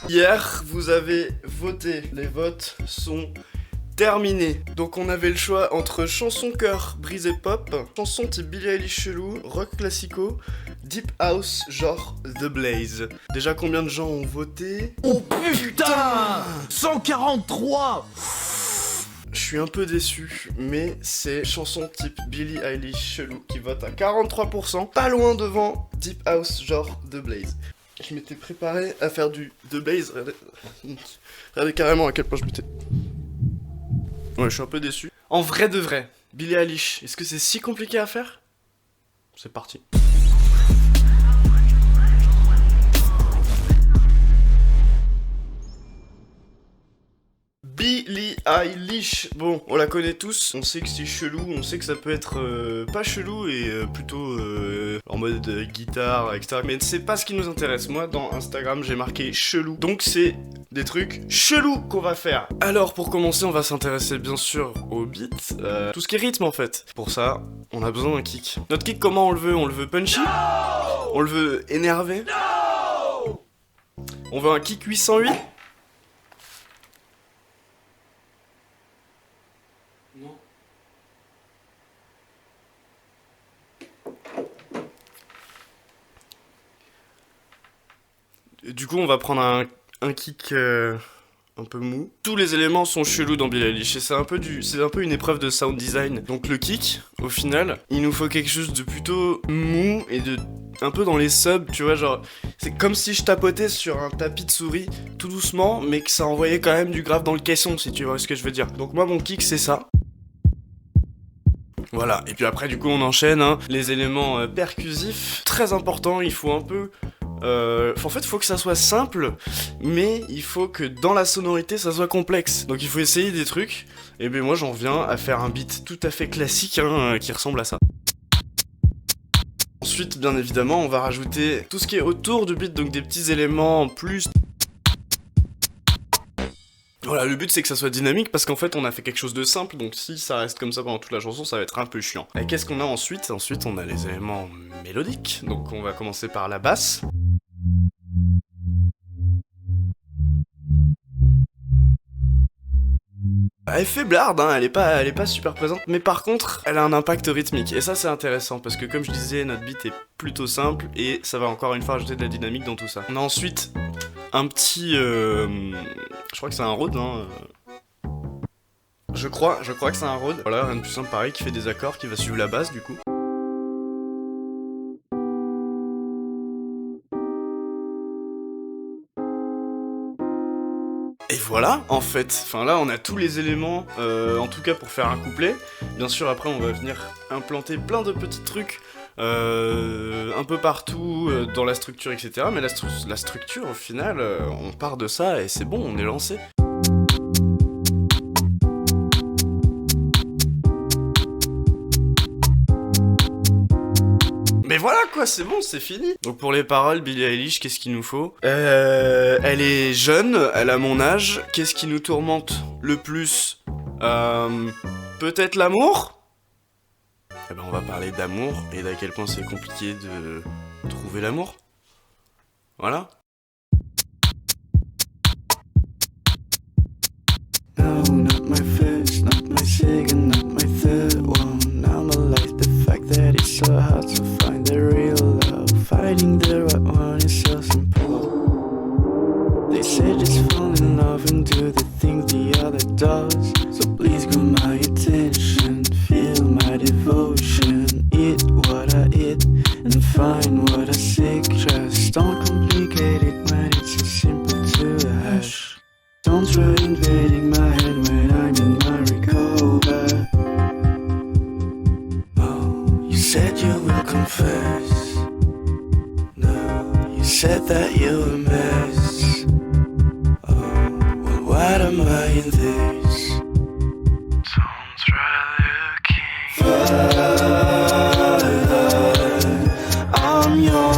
Hier, vous avez voté. Les votes sont terminés. Donc on avait le choix entre chanson cœur, brisé pop, chanson type Billie Eilish chelou, rock classico, deep house genre The Blaze. Déjà combien de gens ont voté? Oh putain 143. Je suis un peu déçu, mais c'est chanson type Billie Eilish chelou qui vote à 43%, pas loin devant deep house genre The Blaze. Je m'étais préparé à faire du The Blaze, regardez carrément à quel point je m'étais... Ouais, je suis un peu déçu. En vrai de vrai, Billie Eilish, est-ce que c'est si compliqué à faire? C'est parti. Billie Eilish, bon, on la connaît tous, on sait que c'est chelou, on sait que ça peut être pas chelou et plutôt en mode guitare, etc. Mais c'est pas ce qui nous intéresse. Moi, dans Instagram, j'ai marqué chelou, donc c'est des trucs chelous qu'on va faire. Alors, pour commencer, on va s'intéresser bien sûr au beat, tout ce qui est rythme en fait. Pour ça, on a besoin d'un kick. Notre kick, comment on le veut? On le veut punchy? On le veut énervé? On veut un kick 808? Non. Du coup, on va prendre un kick un peu mou. Tous les éléments sont chelous dans Billie Eilish et c'est un peu une épreuve de sound design. Donc le kick, au final, il nous faut quelque chose de plutôt mou et de un peu dans les subs, tu vois, genre c'est comme si je tapotais sur un tapis de souris tout doucement, mais que ça envoyait quand même du grave dans le caisson, si tu vois ce que je veux dire. Donc moi mon kick c'est ça. Voilà, et puis après du coup on enchaîne, hein, les éléments percusifs, très important, il faut un peu... en fait, il faut que ça soit simple, mais il faut que dans la sonorité, ça soit complexe. Donc il faut essayer des trucs, et bien moi j'en viens à faire un beat tout à fait classique, hein, qui ressemble à ça. Ensuite, bien évidemment, on va rajouter tout ce qui est autour du beat, donc des petits éléments en plus. Voilà, le but c'est que ça soit dynamique parce qu'en fait on a fait quelque chose de simple, donc si ça reste comme ça pendant toute la chanson, ça va être un peu chiant. Et qu'est-ce qu'on a ensuite? Ensuite on a les éléments mélodiques, donc on va commencer par la basse. Elle fait blarde, hein, elle est pas super présente, mais par contre, elle a un impact rythmique, et ça c'est intéressant, parce que comme je disais, notre beat est plutôt simple, et ça va encore une fois rajouter de la dynamique dans tout ça. On a ensuite un petit... je crois que c'est un Rhodes, hein. Je crois que c'est un Rhodes. Voilà, rien de plus simple pareil, qui fait des accords, qui va suivre la basse du coup. Et voilà, en fait, enfin là on a tous les éléments, en tout cas pour faire un couplet. Bien sûr après on va venir implanter plein de petits trucs un peu partout dans la structure, etc. Mais la structure au final, on part de ça et c'est bon, on est lancé. Mais voilà quoi, c'est bon, c'est fini. Donc pour les paroles, Billie Eilish, qu'est-ce qu'il nous faut? Elle est jeune, elle a mon âge. Qu'est-ce qui nous tourmente le plus? Peut-être l'amour? Eh ben on va parler d'amour et d'à quel point c'est compliqué de trouver l'amour. Voilà. No, not my first, not my second, not my third one. Normalize the fact that it's so hard to find the real love. Finding the right one is so simple. They say just fall in love and do the things the other does. So please grab my attention, feel my devotion. Eat what I eat and find what I seek. Just don't complicate it, man, it's so simple to hush. Don't try invading my head when I'm in my recover. Oh, you said you will confess. No, you said that you were a mess. Oh, well, what am I in this? Don't try looking further. I'm yours.